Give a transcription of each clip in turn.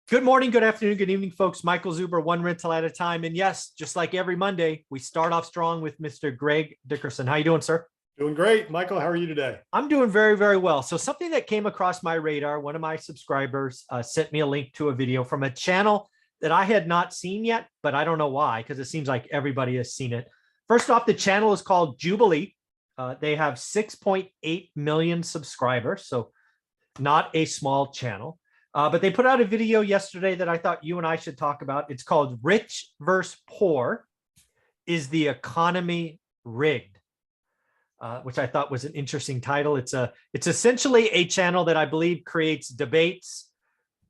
Good morning, good afternoon, good evening, folks. Michael Zuber, one rental at a time. And yes, just like every Monday, we start off strong with Mr. Greg Dickerson. How you doing, sir? Doing great. Michael, how are you today? I'm doing very, very well. So something that came across my radar, one of my subscribers sent me a link to a video from a channel that I had not seen yet, but I don't know why, because it seems like everybody has seen it. First off, the channel is called Jubilee. They have 6.8 million subscribers, so not a small channel. But they put out a video yesterday that I thought you and I should talk about. It's called Rich versus Poor. Is the Economy Rigged? Which I thought was an interesting title. It's essentially a channel that I believe creates debates.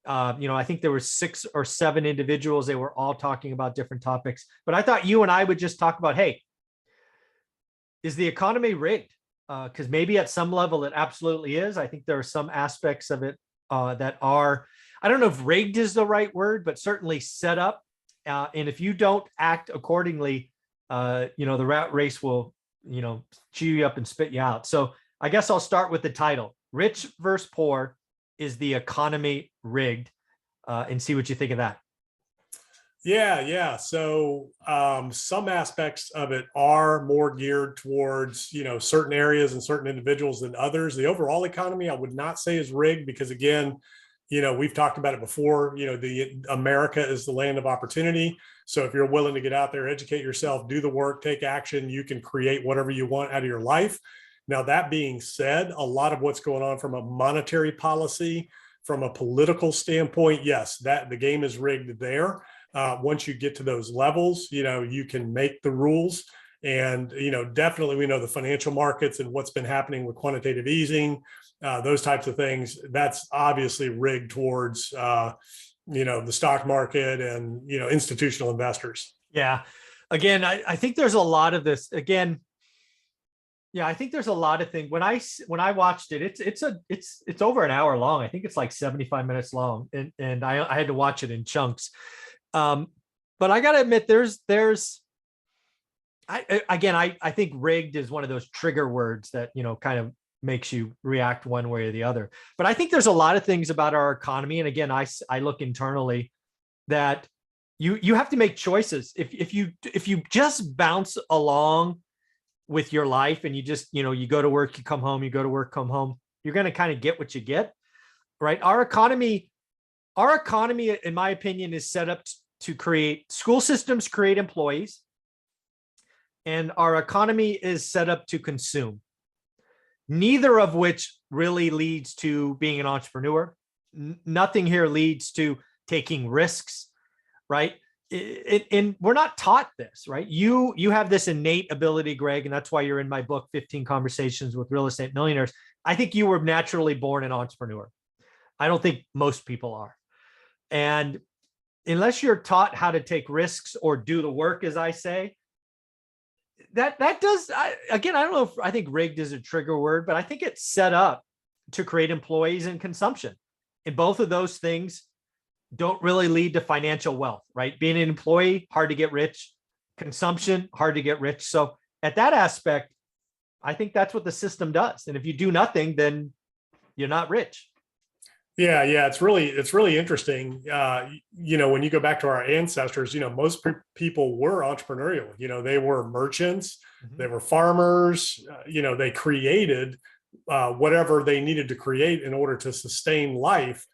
I think there were 6 or 7 individuals. They were all talking about different topics. But I thought you and I would just talk about, hey, is the economy rigged? Because maybe at some level it absolutely is. I think there are some aspects of it that are, I don't know if rigged is the right word, but certainly set up. And if you don't act accordingly, the rat race will, chew you up and spit you out. So I guess I'll start with the title. Rich versus Poor, is the economy rigged? And see what you think of that. Yeah. So some aspects of it are more geared towards, certain areas and certain individuals than others. The overall economy, I would not say is rigged because, again, we've talked about it before. The America is the land of opportunity. So if you're willing to get out there, educate yourself, do the work, take action, you can create whatever you want out of your life. Now, that being said, a lot of what's going on from a monetary policy, from a political standpoint, yes, that the game is rigged there. Once you get to those levels, you can make the rules. And, definitely we know the financial markets and what's been happening with quantitative easing, those types of things, that's obviously rigged towards, the stock market and, institutional investors. Yeah. Again, I think there's a lot of this. Again, yeah, I think there's a lot of things. When I watched it, it's over an hour long. I think it's like 75 minutes long, and I had to watch it in chunks. But I got to admit, I think rigged is one of those trigger words that, kind of makes you react one way or the other. But I think there's a lot of things about our economy. And again, I look internally that you have to make choices. If you just bounce along with your life and you just, you go to work, you come home, you go to work, come home, you're going to kind of get what you get, right? Our economy, in my opinion, is set up to create school systems, create employees, and our economy is set up to consume. Neither of which really leads to being an entrepreneur. Nothing here leads to taking risks, right? And we're not taught this, right? You have this innate ability, Greg, and that's why you're in my book, 15 Conversations with Real Estate Millionaires. I think you were naturally born an entrepreneur. I don't think most people are. And unless you're taught how to take risks or do the work, as I say, that does, again, I don't know if I think rigged is a trigger word, but I think it's set up to create employees and consumption. And both of those things don't really lead to financial wealth, right? Being an employee, hard to get rich. Consumption, hard to get rich. So at that aspect, I think that's what the system does. And if you do nothing, then you're not rich. Yeah, it's really interesting. When you go back to our ancestors, most people were entrepreneurial. They were merchants, they were farmers. They created whatever they needed to create in order to sustain life.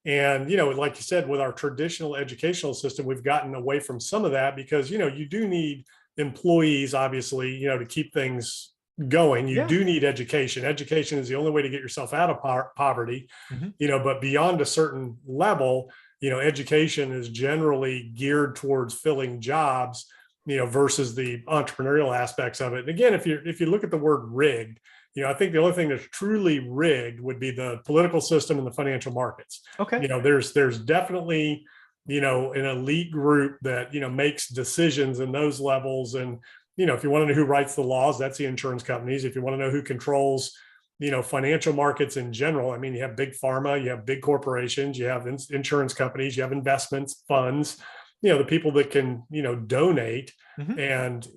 And like you said, with our traditional educational system, we've gotten away from some of that because you do need employees, obviously, to keep things going. You do need education. Education is the only way to get yourself out of poverty, but beyond a certain level, education is generally geared towards filling jobs, versus the entrepreneurial aspects of it. And again, if you look at the word rigged, I think the only thing that's truly rigged would be the political system and the financial markets. Okay. There's definitely, an elite group that, makes decisions in those levels. And if you want to know who writes the laws, that's the insurance companies. If you want to know who controls, financial markets in general, I mean, you have big pharma, you have big corporations, you have insurance companies, you have investments, funds, the people that can, donate Mhm. and,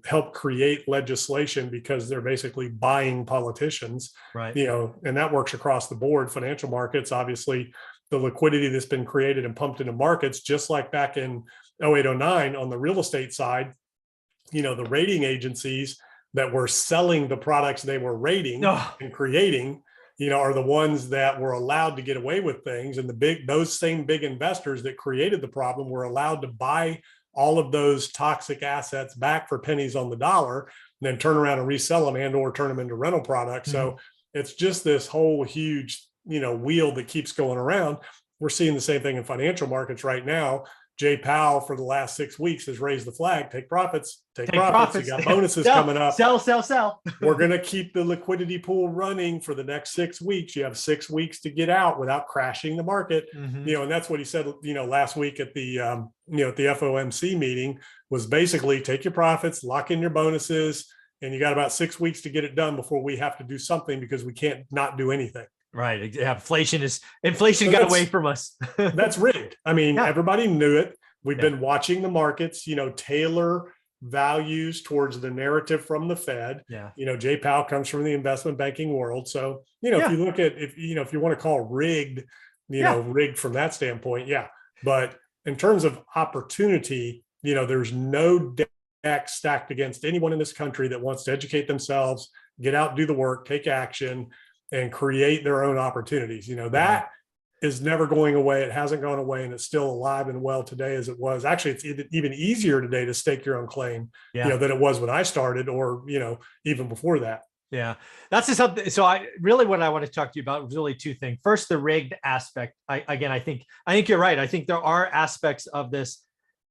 help create legislation because they're basically buying politicians, Right. and that works across the board. Financial markets, obviously, the liquidity that's been created and pumped into markets, just like back in 08, 09 on the real estate side, the rating agencies that were selling the products they were rating No. and creating, are the ones that were allowed to get away with things. And those same big investors that created the problem were allowed to buy all of those toxic assets back for pennies on the dollar, and then turn around and resell them and or turn them into rental products. So it's just this whole huge, wheel that keeps going around. We're seeing the same thing in financial markets right now. Jay Powell for the last 6 weeks has raised the flag. Take profits, take profits. You got bonuses coming up. Sell. We're going to keep the liquidity pool running for the next 6 weeks. You have 6 weeks to get out without crashing the market. And that's what he said, last week at the, at the FOMC meeting, was basically take your profits, lock in your bonuses, and you got about 6 weeks to get it done before we have to do something, because we can't not do anything. Right. Yeah, inflation got away from us. That's rigged. I mean, everybody knew it. We've Yeah. been watching the markets, tailor values towards the narrative from the Fed. Yeah. Jay Powell comes from the investment banking world. So, if you look at, if you want to call rigged, rigged from that standpoint. Yeah. But in terms of opportunity, there's no deck stacked against anyone in this country that wants to educate themselves, get out, do the work, take action, and create their own opportunities. That is never going away. It hasn't gone away, and it's still alive and well today as it was. Actually, it's even easier today to stake your own claim, than it was when I started, or, even before that. Yeah, that's just something. So what I want to talk to you about was really two things. First, the rigged aspect. I think you're right. I think there are aspects of this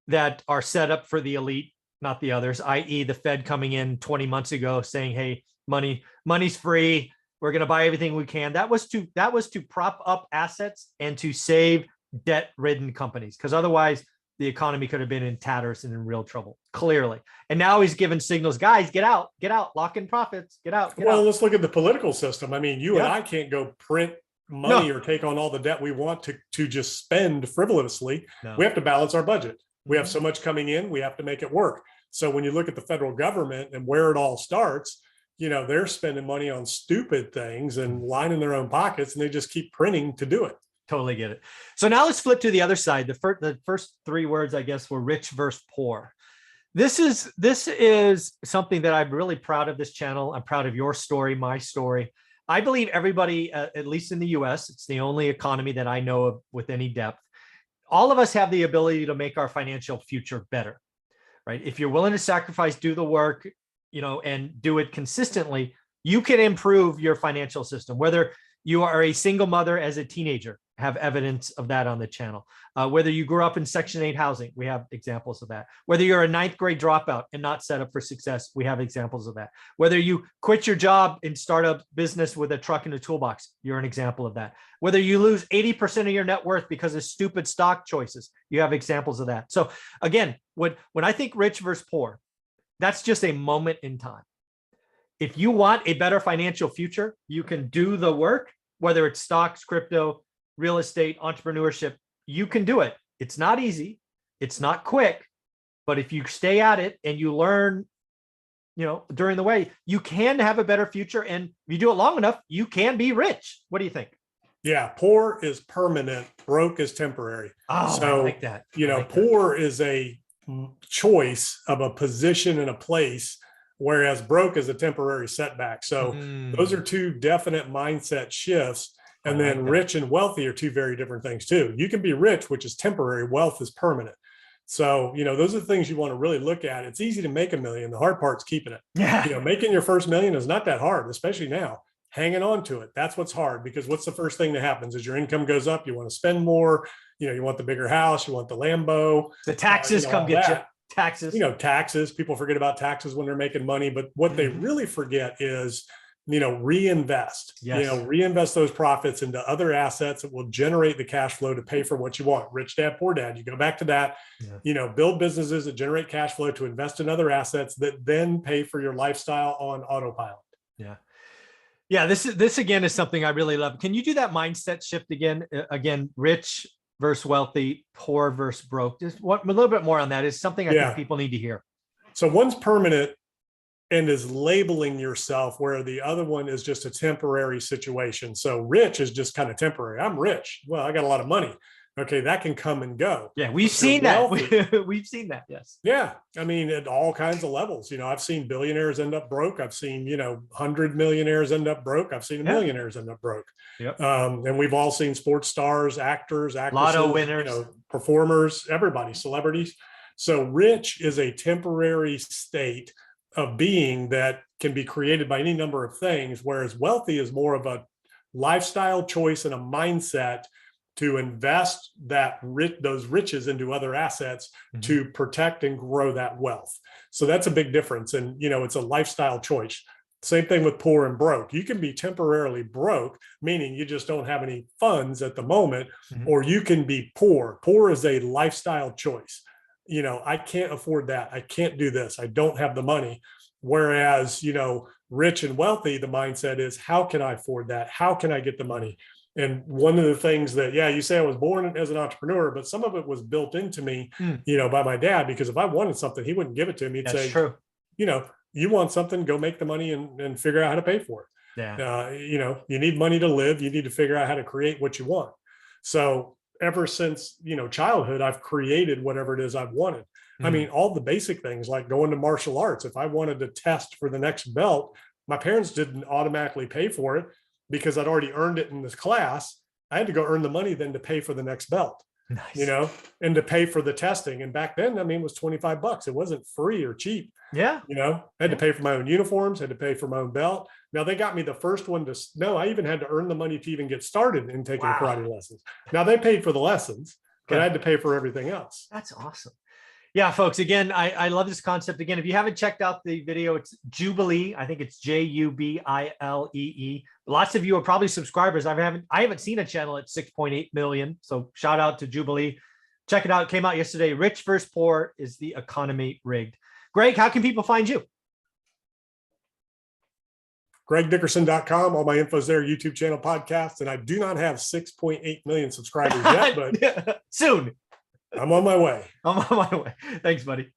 that are set up for the elite, not the others, i.e. the Fed coming in 20 months ago saying, hey, money's free. We're going to buy everything we can. That was to prop up assets and to save debt-ridden companies, because otherwise the economy could have been in tatters and in real trouble, clearly. And now he's given signals, guys, get out, lock in profits, get out. Let's look at the political system. I mean, you and I can't go print money or take on all the debt we want to just spend frivolously. No. We have to balance our budget. We have so much coming in, we have to make it work. So when you look at the federal government and where it all starts, they're spending money on stupid things and lining their own pockets, and they just keep printing to do it. Totally get it. So now let's flip to the other side. The first 3 words, I guess, were rich versus poor. This is something that I'm really proud of this channel. I'm proud of your story, my story. I believe everybody, at least in the US, it's the only economy that I know of with any depth. All of us have the ability to make our financial future better, right? If you're willing to sacrifice, do the work, and do it consistently, you can improve your financial system. Whether you are a single mother as a teenager, have evidence of that on the channel. Whether you grew up in Section 8 housing, we have examples of that. Whether you're a 9th grade dropout and not set up for success, we have examples of that. Whether you quit your job and start a business with a truck and a toolbox, you're an example of that. Whether you lose 80% of your net worth because of stupid stock choices, you have examples of that. So again, when I think rich versus poor, that's just a moment in time. If you want a better financial future, you can do the work, whether it's stocks, crypto, real estate, entrepreneurship, you can do it. It's not easy. It's not quick, but if you stay at it and you learn, during the way, you can have a better future. And if you do it long enough, you can be rich. What do you think? Yeah. Poor is permanent. Broke is temporary. Oh, so, I like that. Poor is a choice of a position in a place, whereas broke is a temporary setback. So those are 2 definite mindset shifts. And then rich and wealthy are 2 very different things too. You can be rich, which is temporary. Wealth is permanent. So, those are the things you want to really look at. It's easy to make $1 million. The hard part's keeping it. Yeah. Making your first $1 million is not that hard, especially now. Hanging on to it. That's what's hard, because what's the first thing that happens? As your income goes up, you want to spend more. You want the bigger house. You want the Lambo. The taxes come get you. Taxes. Taxes. People forget about taxes when they're making money. But what they really forget is, reinvest. Yes. Reinvest those profits into other assets that will generate the cash flow to pay for what you want. Rich dad, poor dad. You go back to that. Yeah. Build businesses that generate cash flow to invest in other assets that then pay for your lifestyle on autopilot. Yeah. Yeah. This again is something I really love. Can you do that mindset shift again? Again, rich versus wealthy, poor versus broke. Just a little bit more on that is something I Yeah. think people need to hear. So one's permanent and is labeling yourself, where the other one is just a temporary situation. So rich is just kind of temporary. I'm rich. Well, I got a lot of money. Okay, that can come and go. Yeah, we've If you're seen that. wealthy- We've seen that. Yes. Yeah. I mean, at all kinds of levels. I've seen billionaires end up broke. I've seen, 100 millionaires end up broke. I've seen millionaires end up broke. Yep. And we've all seen sports stars, actors, actresses, Lotto winners. performers, everybody, celebrities. So rich is a temporary state of being that can be created by any number of things, whereas wealthy is more of a lifestyle choice and a mindset to invest those riches into other assets to protect and grow that wealth. So that's a big difference. And, it's a lifestyle choice. Same thing with poor and broke. You can be temporarily broke, meaning you just don't have any funds at the moment, or you can be poor. Poor is a lifestyle choice. I can't afford that. I can't do this. I don't have the money. Whereas, rich and wealthy, the mindset is, how can I afford that? How can I get the money? And one of the things that, you say I was born as an entrepreneur, but some of it was built into me, by my dad, because if I wanted something, he wouldn't give it to me. He'd say, true. You want something, go make the money and figure out how to pay for it. Yeah. You need money to live. You need to figure out how to create what you want. So ever since, childhood, I've created whatever it is I've wanted. I mean, all the basic things like going to martial arts. If I wanted to test for the next belt, my parents didn't automatically pay for it because I'd already earned it in this class. I had to go earn the money then to pay for the next belt, Nice. And to pay for the testing. And back then, it was $25. It wasn't free or cheap. Yeah. I had to pay for my own uniforms, had to pay for my own belt. Now they got me the first one I even had to earn the money to even get started in taking karate lessons. Now they paid for the lessons, but I had to pay for everything else. That's awesome. Yeah, folks, again, I love this concept. Again, if you haven't checked out the video, it's Jubilee. I think it's Jubilee. Lots of you are probably subscribers. I haven't seen a channel at 6.8 million. So shout out to Jubilee. Check it out. It came out yesterday. Rich versus poor, is the economy rigged? Greg, how can people find you? GregDickerson.com. All my info's there, YouTube channel, podcast. And I do not have 6.8 million subscribers yet, but soon. I'm on my way. I'm on my way. Thanks, buddy.